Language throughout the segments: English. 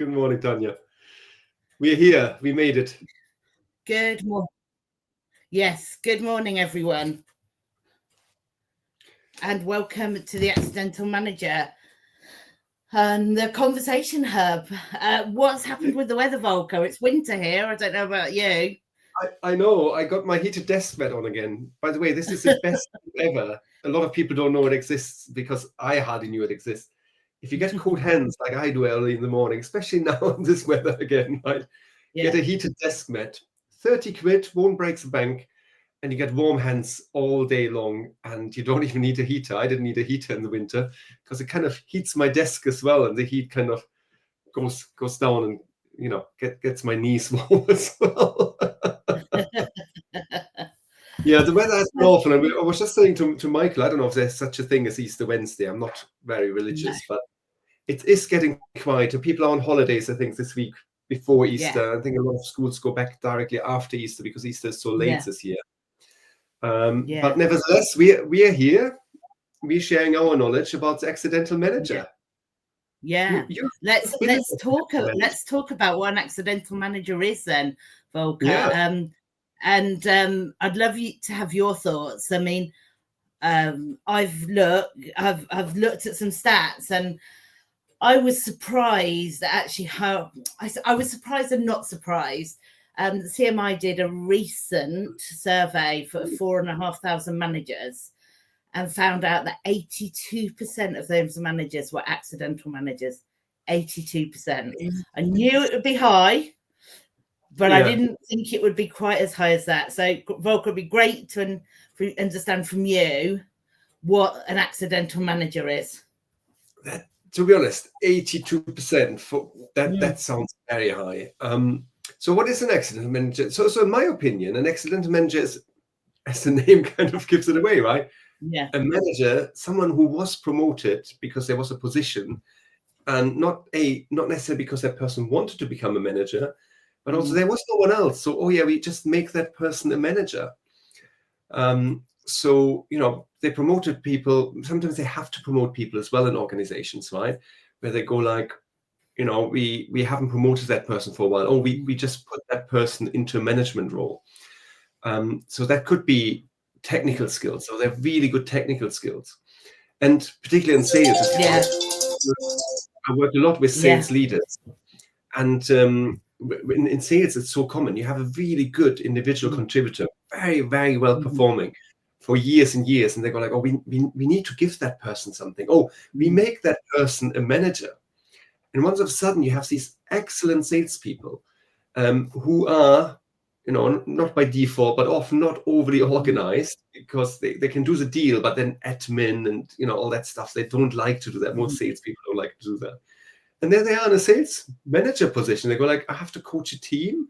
Good morning, Tanya. We're here. We made it. Good morning. Yes, good morning, everyone. And welcome to the Accidental Manager and the Conversation Hub. What's happened with the weather, Volker? It's winter here. I don't know about you. I know. I got my heated desk mat on again. By the way, this is the best ever. A lot of people don't know it exists because I hardly knew it exists. If you get cold hands like I do early in the morning, especially now in this weather again, right? Yeah. Get a heated desk mat, 30 quid, won't break the bank, and you get warm hands all day long, and you don't even need a heater. I didn't need a heater in the winter because it kind of heats my desk as well, and the heat kind of goes down and, you know, gets my knees warm as well. Yeah, the weather has been awful. And I was just saying to Michael, I don't know if there's such a thing as Easter Wednesday. I'm not very religious, but it is getting quieter. People are on holidays, I think, this week before Easter. I think a lot of schools go back directly after Easter because Easter is so late this year. But nevertheless, we are here. We're sharing our knowledge about the Accidental Manager. Let's talk about what an accidental manager is then, Volker. And I'd love you to have your thoughts. I mean, I've looked at some stats, and I was surprised at actually how I was surprised and not surprised. The CMI did a recent survey for 4,500 managers and found out that 82% of those managers were accidental managers. 82%. I knew it would be high, but I didn't think it would be quite as high as that. So, Volker, it'd be great to understand from you what an accidental manager is. To be honest, 82% for that sounds very high. So what is an accidental manager? So in my opinion, an accidental manager is, as the name kind of gives it away, right? Yeah. A manager, someone who was promoted because there was a position, and not necessarily because that person wanted to become a manager, but also there was no one else. So, we just make that person a manager. So, you know, they promoted people. Sometimes they have to promote people as well in organizations, right? Where they go like, you know, we haven't promoted that person for a while. We just put that person into a management role. So that could be technical skills. So they're really good technical skills. And particularly in sales, I work a lot with sales leaders. And in sales, it's so common. You have a really good individual contributor, very, very well performing for years and years. And they go like, we need to give that person something. We make that person a manager. And once of a sudden, you have these excellent salespeople who are, you know, not by default, but often not overly organized because they can do the deal, but then admin and, you know, all that stuff, they don't like to do that. Most salespeople don't like to do that. And there they are in a sales manager position. They go like, I have to coach a team.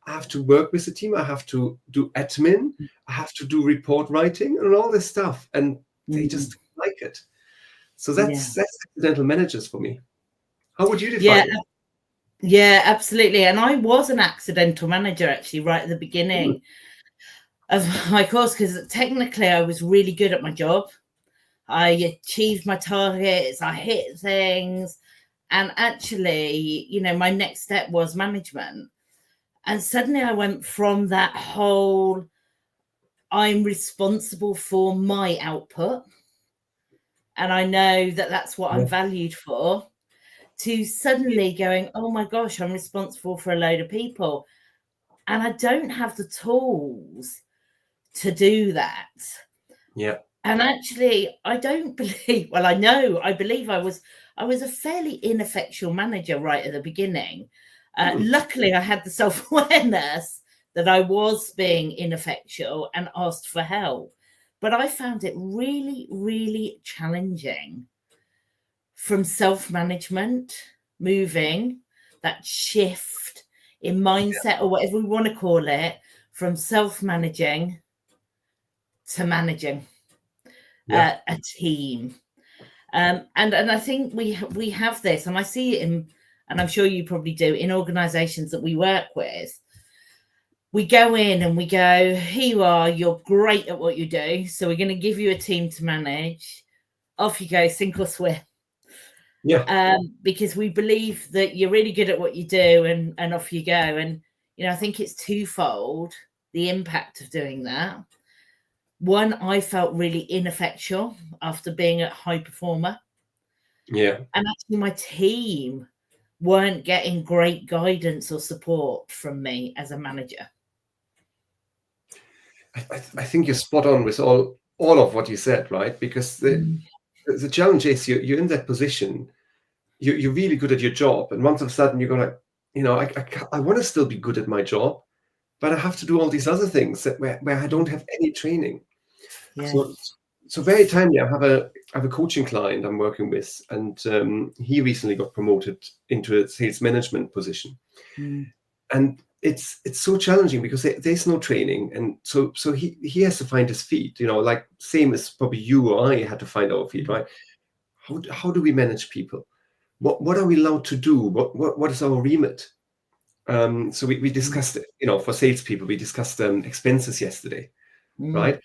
I have to work with the team. I have to do admin. I have to do report writing and all this stuff. And they just like it. So that's accidental managers for me. How would you define it? Yeah, absolutely. And I was an accidental manager actually right at the beginning of my course, because technically I was really good at my job. I achieved my targets. I hit things. And actually, you know, my next step was management. And suddenly I went from that whole, I'm responsible for my output, and I know that that's what I'm valued for, to suddenly going, oh my gosh, I'm responsible for a load of people. And I don't have the tools to do that. Yeah. And actually, I don't believe, well, I believe I was a fairly ineffectual manager right at the beginning. Luckily, I had the self-awareness that I was being ineffectual and asked for help. But I found it really, really challenging from self-management, moving, that shift in mindset or whatever we want to call it, from self-managing to managing a team. And I think we have this, and I see it in, and I'm sure you probably do, in organizations that we work with. We go in and we go, here you are, you're great at what you do, so we're going to give you a team to manage. Off you go, sink or swim. Because we believe that you're really good at what you do, and off you go. And I think it's twofold, the impact of doing that. One, I felt really ineffectual after being a high performer. Yeah. And actually my team weren't getting great guidance or support from me as a manager. I think you're spot on with all of what you said, right? Because the challenge is you're in that position, you're really good at your job, and once of a sudden you're gonna, I want to still be good at my job, but I have to do all these other things where I don't have any training. Yeah. So very timely. I have a coaching client I'm working with, and he recently got promoted into a sales management position, and it's so challenging because there's no training, and so he has to find his feet. Like same as probably you or I had to find our feet, right? How do we manage people? What are we allowed to do? What is our remit? So we discussed it. For salespeople, we discussed expenses yesterday, right?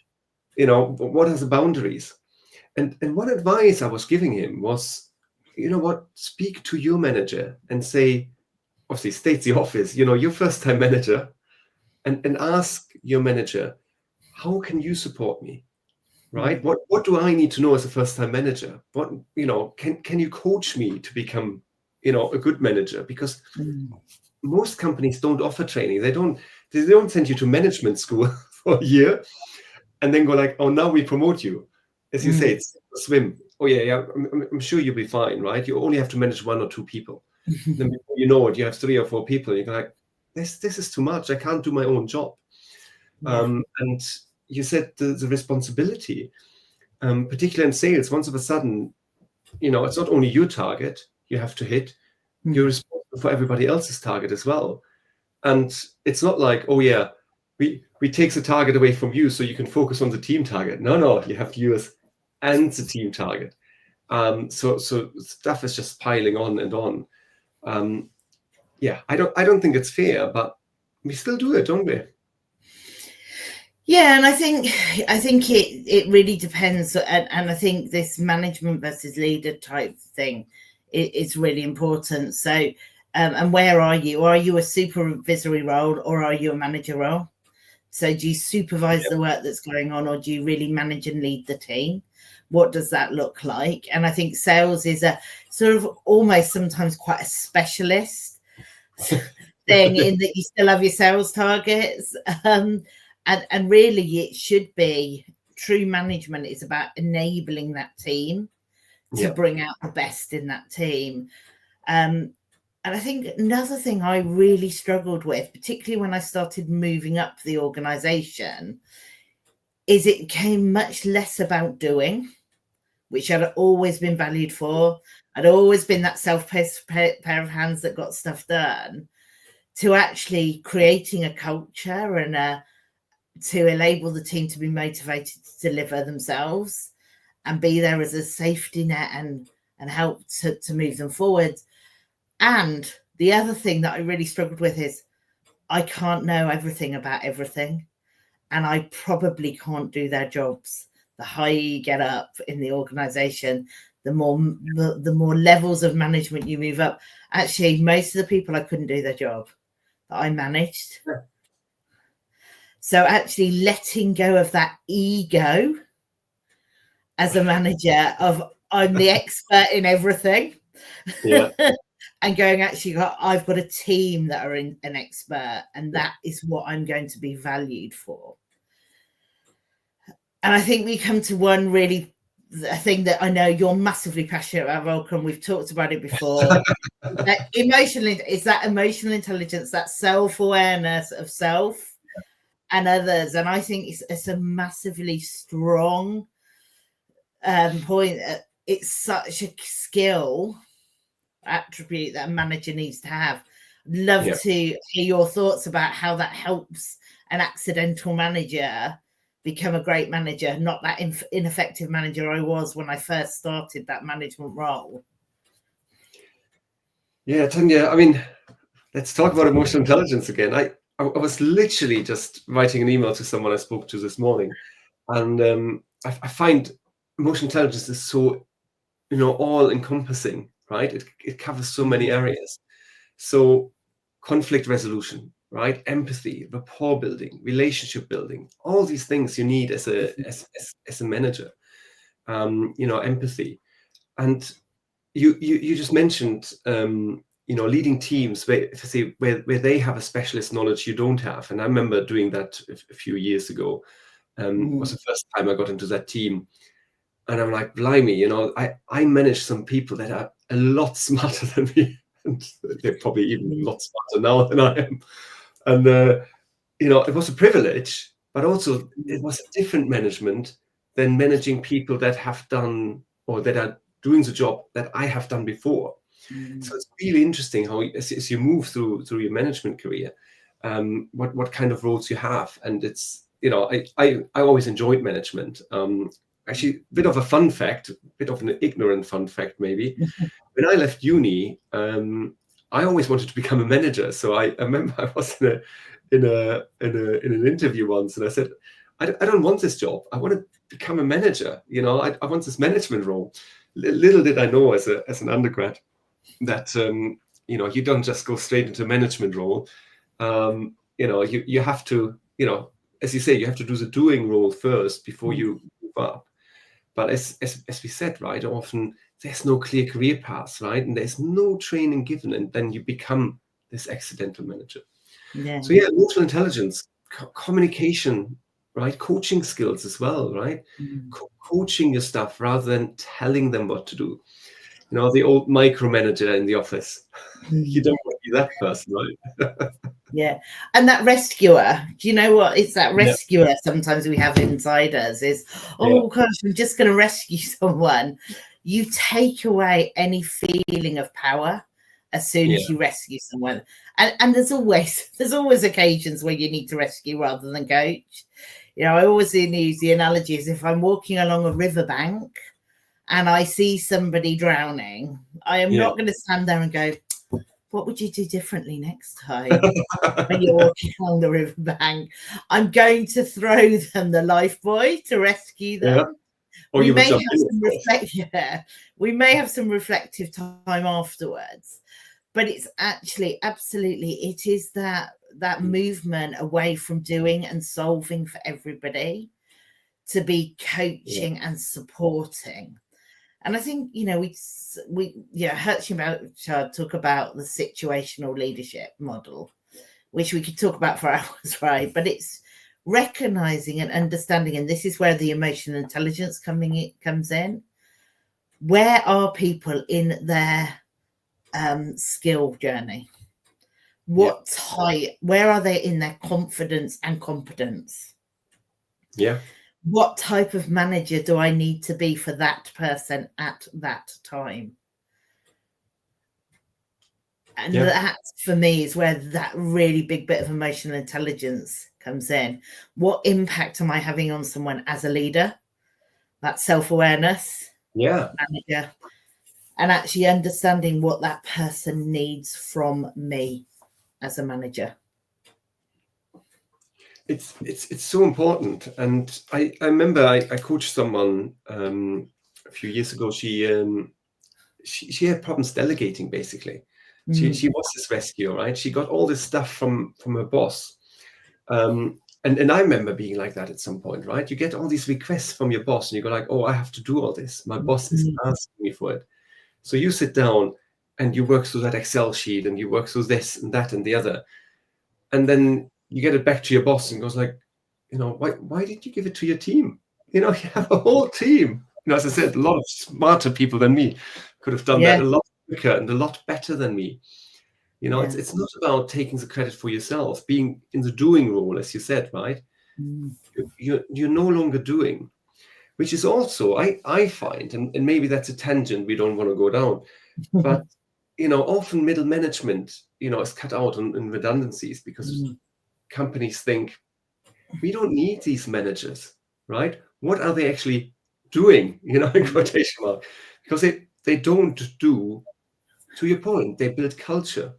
What are the boundaries? And one advice I was giving him was, speak to your manager and say, obviously state the office, your first time manager, and ask your manager, how can you support me? Right? What do I need to know as a first time manager? What, can you coach me to become, a good manager? Because most companies don't offer training. They don't send you to management school for a year and then go like, oh, now we promote you. As you say, it's a swim. Oh yeah, I'm sure you'll be fine, right? You only have to manage 1 or 2 people. Then before you know it, you have 3 or 4 people. And you're like, this is too much. I can't do my own job. And you said the responsibility, particularly in sales, once of a sudden, it's not only your target you have to hit, you're responsible for everybody else's target as well. And it's not like, oh yeah, we take the target away from you so you can focus on the team target. No, you have yours and the team target. So stuff is just piling on and on. I don't think it's fair, but we still do it, don't we? Yeah, and I think it really depends, and I think this management versus leader type thing is really important. So, and where are you? Are you a supervisory role or are you a manager role? So, do you supervise the work that's going on, or do you really manage and lead the team? What does that look like? And I think sales is a sort of almost sometimes quite a specialist thing in that you still have your sales targets. And really, it should be true management is about enabling that team to bring out the best in that team. And I think another thing I really struggled with, particularly when I started moving up the organization, is it became much less about doing, which I'd always been valued for. I'd always been that self-paced pair of hands that got stuff done, to actually creating a culture and to enable the team to be motivated to deliver themselves and be there as a safety net and help to move them forward. And the other thing that I really struggled with is I can't know everything about everything, and I probably can't do their jobs. The higher you get up in the organization, the more levels of management you move up. Actually, most of the people, I couldn't do their job that I managed. Yeah. So actually letting go of that ego as a manager of I'm the expert in everything. Yeah. And going, actually, I've got a team that are an expert, and that is what I'm going to be valued for. And I think we come to one really thing that I know you're massively passionate about, Volkan. We've talked about it before. Emotional intelligence, that self-awareness of self and others. And I think it's a massively strong point. It's such a skill attribute that a manager needs to have. I'd love to hear your thoughts about how that helps an accidental manager become a great manager, not that ineffective manager I was when I first started that management role. Yeah, Tanya, I mean, let's talk about emotional intelligence again. I was literally just writing an email to someone I spoke to this morning, and I find emotional intelligence is so, all encompassing, right? It covers so many areas. So conflict resolution, right? Empathy, rapport building, relationship building, all these things you need as a manager. Empathy. And you just mentioned leading teams where they have a specialist knowledge you don't have. And I remember doing that a few years ago. Was the first time I got into that team. And I'm like, blimey, I manage some people that are a lot smarter than me. And they're probably even a lot smarter now than I am. And, it was a privilege, but also it was a different management than managing people that have done or that are doing the job that I have done before. So it's really interesting how, as you move through your management career, what kind of roles you have. And it's, I always enjoyed management. Actually, a bit of a fun fact, a bit of an ignorant fun fact, maybe. When I left uni, I always wanted to become a manager. So I remember I was in an interview once, and I said, I don't want this job. I want to become a manager. I want this management role. Little did I know as an undergrad that you don't just go straight into a management role. You have to, as you say, you have to do the doing role first before you move up. But as we said, right, often there's no clear career path, right? And there's no training given, and then you become this accidental manager. Yeah. So emotional intelligence, communication, right? Coaching skills as well, right? Coaching your staff rather than telling them what to do. The old micromanager in the office. You don't want to be that person, right? Yeah. And that rescuer, do you know what? It's that rescuer sometimes we have inside us is, gosh, I'm just going to rescue someone. You take away any feeling of power as soon as you rescue someone. And there's always occasions where you need to rescue rather than coach. I always use the analogy as if I'm walking along a riverbank and I see somebody drowning, I am not going to stand there and go, what would you do differently next time when you're walking along the riverbank? I'm going to throw them the life buoy to rescue them. Or we may have some reflective time afterwards, but it's actually absolutely, it is that movement away from doing and solving for everybody to be coaching and supporting. And I think, Hertzschild talk about the situational leadership model, which we could talk about for hours, right? But it's recognizing and understanding, and this is where the emotional intelligence comes in. Where are people in their skill journey? What type? Where are they in their confidence and competence? Yeah. What type of manager do I need to be for that person at that time? And that, for me, is where that really big bit of emotional intelligence comes in. What impact am I having on someone as a leader? That self-awareness, manager, and actually understanding what that person needs from me as a manager. It's so important. And I remember I coached someone a few years ago. She had problems delegating, basically. She was this rescuer, right? She got all this stuff from her boss. And I remember being like that at some point, right? You get all these requests from your boss and you go like, oh, I have to do all this. My boss is asking me for it. So you sit down and you work through that Excel sheet and you work through this and that and the other. And then you get it back to your boss and goes like, why did you give it to your team? You have a whole team. As I said, a lot of smarter people than me could have done that a lot quicker and a lot better than me. It's not about taking the credit for yourself, being in the doing role, as you said, right? You're no longer doing, which is also, I find, and maybe that's a tangent we don't want to go down, but, often middle management, is cut out in redundancies because companies think, we don't need these managers, right? What are they actually doing, in quotation mark? Because they don't do, to your point, they build culture.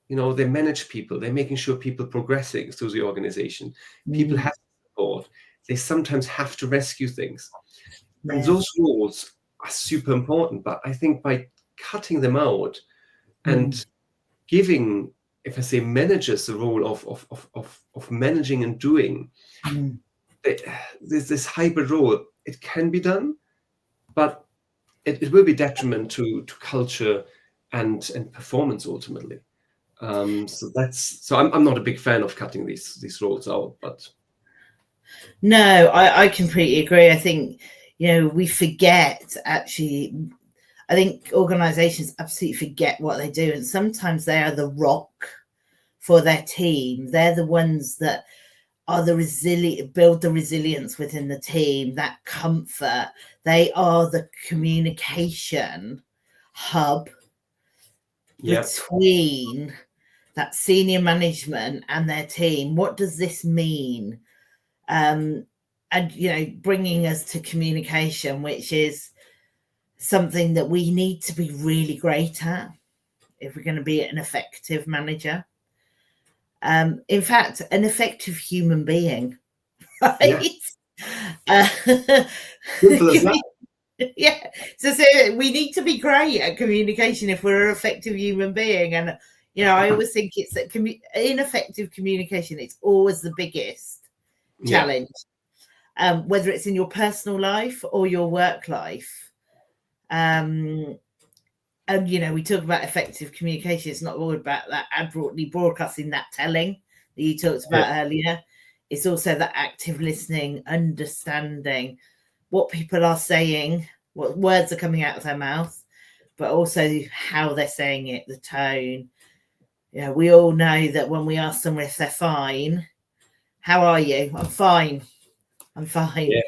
They manage people. They're making sure people progressing through the organization. People have support. They sometimes have to rescue things. And those roles are super important. But I think by cutting them out and giving, if I say, managers the role of managing and doing, this hybrid role, it can be done, but it will be detriment to culture and performance ultimately. So I'm not a big fan of cutting these roles out, but no, I completely agree. I think, we forget, actually. I think organizations absolutely forget what they do, and sometimes they are the rock for their team. They're the ones that are build the resilience within the team, that comfort. They are the communication hub between that senior management and their team. What does this mean? And bringing us to communication, which is something that we need to be really great at if we're going to be an effective manager. In fact, an effective human being, right? Simple as that. Yeah. So we need to be great at communication if we're an effective human being. And, I always think it's that ineffective communication, it's always the biggest challenge, whether it's in your personal life or your work life. And we talk about effective communication. It's not all about that adroitly broadcasting, that telling that you talked about earlier. It's also that active listening, understanding what people are saying, what words are coming out of their mouth, but also how they're saying it, the tone. We all know that when we ask someone if they're fine, how are you? I'm fine. I'm fine. Yeah.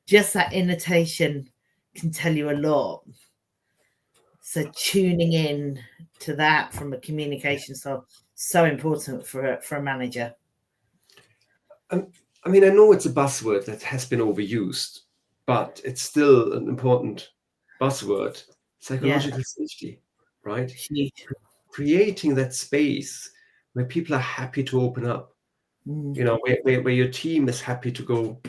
Just that intonation can tell you a lot. So tuning in to that from a communication style, so important for a manager. I mean, I know it's a buzzword that has been overused, but it's still an important buzzword. Psychological safety, right? Huge. Creating that space where people are happy to open up, where your team is happy to go,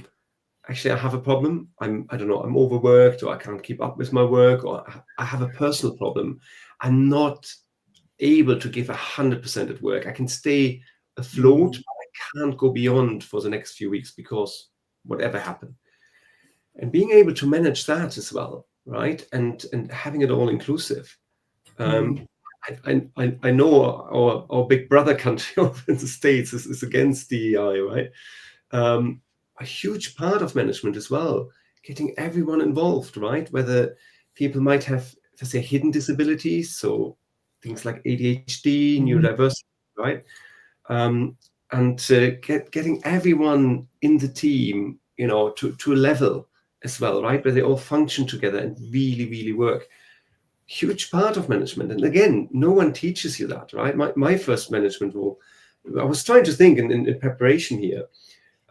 actually, I have a problem. I'm overworked, or I can't keep up with my work, or I have a personal problem. I'm not able to give 100% at work. I can stay afloat, but I can't go beyond for the next few weeks because whatever happened. And being able to manage that as well, right? And having it all inclusive. I know our big brother country over in the States is against DEI, right? A huge part of management as well, getting everyone involved, right? Whether people might have, let's say, hidden disabilities, so things like ADHD, neurodiversity, right? And getting everyone in the team, to a level as well, right? Where they all function together and really, really work. Huge part of management. And again, no one teaches you that, right? My first management role, I was trying to think in preparation here.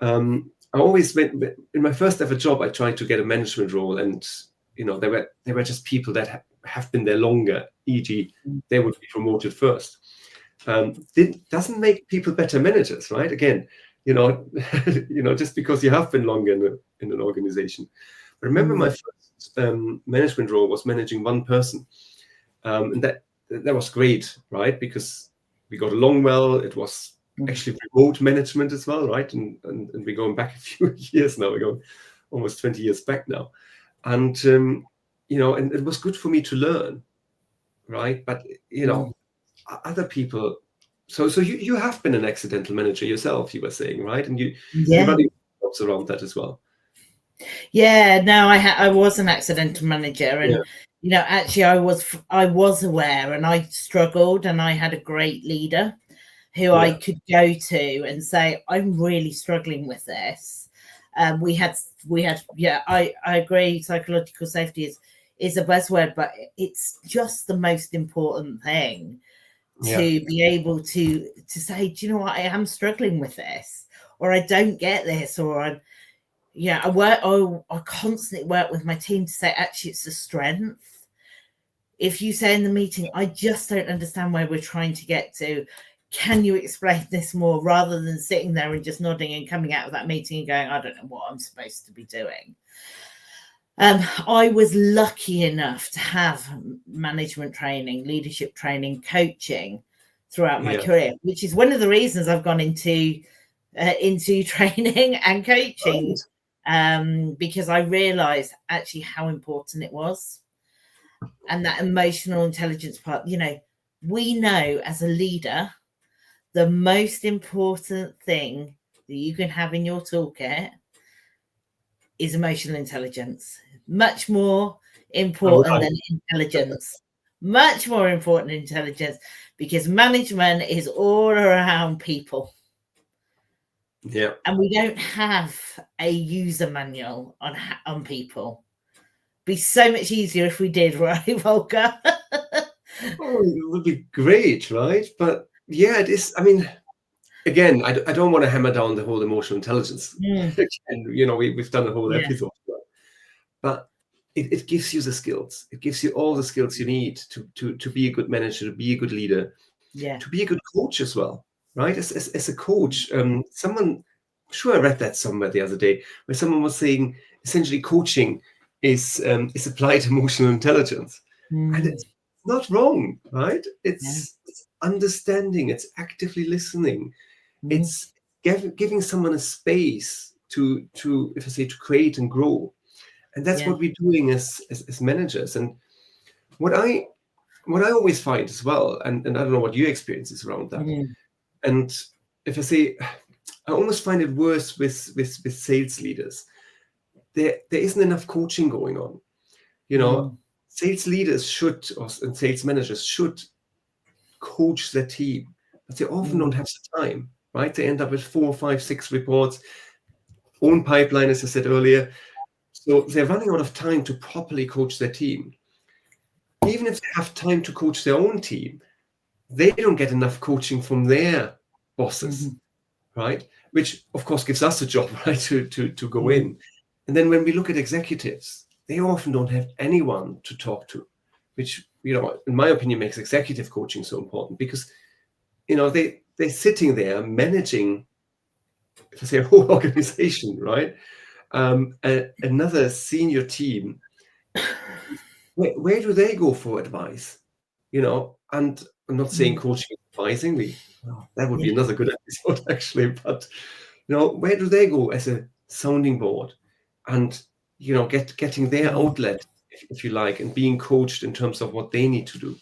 I always went in my first ever job. I tried to get a management role, and they were just people that have been there longer. E.g., they would be promoted first. It doesn't make people better managers, right? Again, just because you have been longer in an organization. But remember, my first management role was managing one person, and that was great, right? Because we got along well. It was actually remote management as well, right? And we're going back a few years now. We're going almost 20 years back now. And, and it was good for me to learn, right? But, other people, so you have been an accidental manager yourself, you were saying, right? And you're running jobs around that as well. Yeah, no, I was an accidental manager, and actually I was aware, and I struggled, and I had a great leader who I could go to and say, I'm really struggling with this. We had, I agree. Psychological safety is a buzzword, but it's just the most important thing to be able to say, do you know what? I am struggling with this, or I don't get this, or I constantly work with my team to say, actually, it's a strength. If you say in the meeting, I just don't understand where we're trying to get to, can you explain this more, rather than sitting there and just nodding and coming out of that meeting and going, I don't know what I'm supposed to be doing. I was lucky enough to have management training, leadership training, coaching throughout my career, which is one of the reasons I've gone into training and coaching, because I realized actually how important it was. And that emotional intelligence part, we know as a leader, the most important thing that you can have in your toolkit is emotional intelligence. Much more important than intelligence. Much more important than intelligence, because management is all around people. Yeah. And we don't have a user manual on people. Be so much easier if we did, right, Volker? It would be great, right? But yeah, it is. I mean, again, I don't want to hammer down the whole emotional intelligence. And we've done a whole episode, but it gives you the skills. It gives you all the skills you need to be a good manager, to be a good leader, to be a good coach as well, right? As a coach, someone, I'm sure I read that somewhere the other day, where someone was saying essentially coaching is applied emotional intelligence, and it's not wrong, right? It's understanding, it's actively listening, it's giving someone a space to if I say, to create and grow. And that's what we're doing as managers. And what I always find as well, and I don't know what your experience is around that. And if I say, I almost find it worse with sales leaders. There isn't enough coaching going on. Sales leaders and sales managers should coach their team, but they often don't have the time, right? They end up with 4, 5, 6 reports, own pipeline, as I said earlier. So they're running out of time to properly coach their team. Even if they have time to coach their own team, they don't get enough coaching from their bosses, right? Which, of course, gives us a job, right, to go in. And then when we look at executives, they often don't have anyone to talk to, which, in my opinion, makes executive coaching so important, because, they're sitting there managing, if I say, a whole organization, right? Another senior team. Where do they go for advice? And I'm not saying coaching is advising. That would be another good episode, actually. But where do they go as a sounding board, and getting their outlet, if you like, and being coached in terms of what they need to do.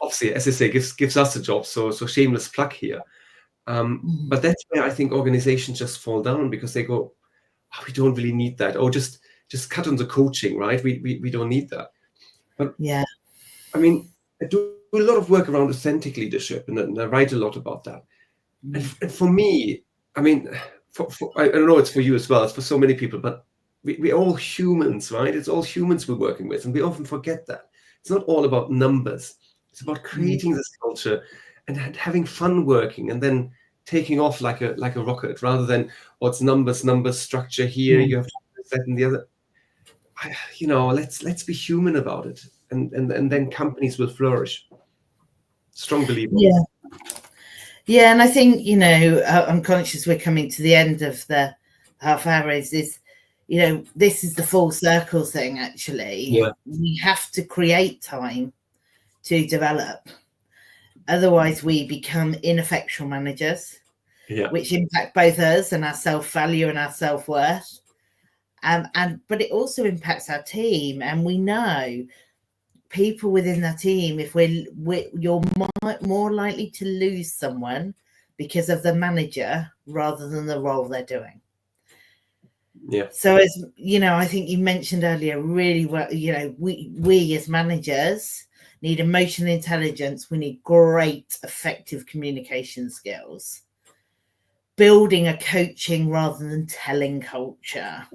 Obviously, as I say, gives us a job. So shameless plug here. But that's where I think organizations just fall down, because they go, we don't really need that. Or just cut on the coaching, right? We don't need that. But I mean, I do a lot of work around authentic leadership, and I write a lot about that. And for me, I mean, I don't know, it's for you as well, it's for so many people, but we're all humans, right? It's all humans we're working with, and we often forget that. It's not all about numbers. It's about creating this culture and having fun working, and then taking off like a rocket, rather than what's numbers, structure here, you have to do that and the other. Let's be human about it, and then companies will flourish. Strong believer. Yeah, and I think, I'm conscious we're coming to the end of the half hour. This is the full circle thing, actually. We have to create time to develop. Otherwise, we become ineffectual managers, which impact both us and our self-value and our self-worth. But it also impacts our team. And we know people within the team, if you're more likely to lose someone because of the manager rather than the role they're doing. So, as I think you mentioned earlier really well, we as managers need emotional intelligence. We need great, effective communication skills, building a coaching rather than telling culture,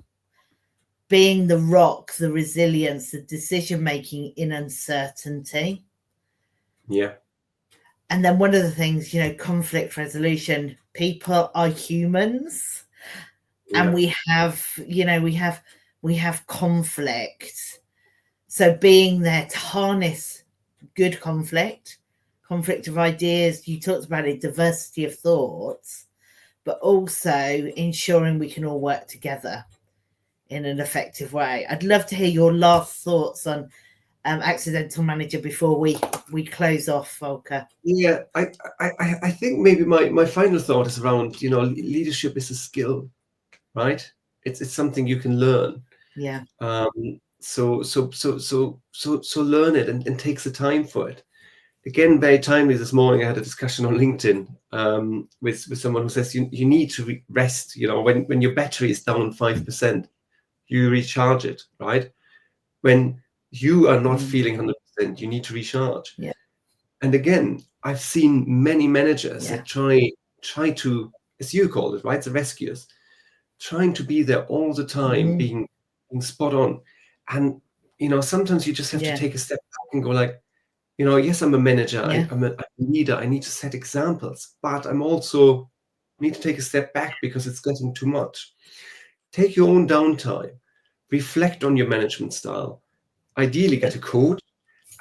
being the rock, the resilience, the decision-making in uncertainty. And then one of the things, conflict resolution, people are humans, and we have conflict. So being there to harness good conflict of ideas, you talked about it, diversity of thoughts, but also ensuring we can all work together in an effective way. I'd love to hear your last thoughts on accidental manager before we close off, Volker. Yeah, I think maybe my final thought is around, leadership is a skill, right? It's something you can learn. Yeah. So learn it and takes the time for it. Again, very timely this morning, I had a discussion on LinkedIn with someone who says you need to rest. When your battery is down 5%, you recharge it, right? When you are not feeling 100%, you need to recharge. Yeah. And again, I've seen many managers that try to, as you call it, right, the rescuers, trying to be there all the time, being spot on. And sometimes you just have to take a step back and go like, yes, I'm a manager, I'm a leader, I need to set examples, but I'm also need to take a step back because it's getting too much. Take your own downtime, reflect on your management style, ideally get a coach,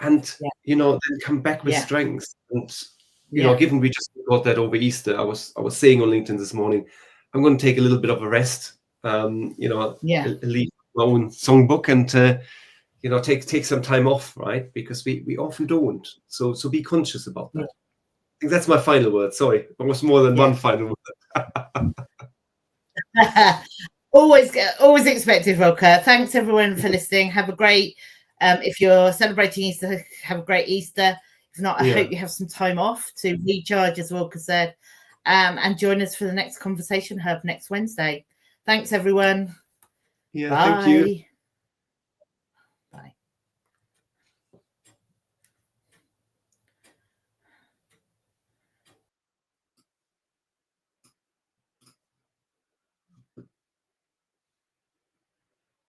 and then come back with strengths. And given we just got that over Easter, I was saying on LinkedIn this morning, I'm going to take a little bit of a rest, leave my own songbook and take some time off, right? Because we often don't. So be conscious about that. I think that's my final word. Sorry, almost more than one final word. Always expected, Volker. Thanks everyone for listening. Have a great, if you're celebrating Easter, have a great Easter. If not, I hope you have some time off to recharge, as Volker said, and join us for the next Conversation Hub next Wednesday. Thanks everyone. Yeah, Bye. thank you.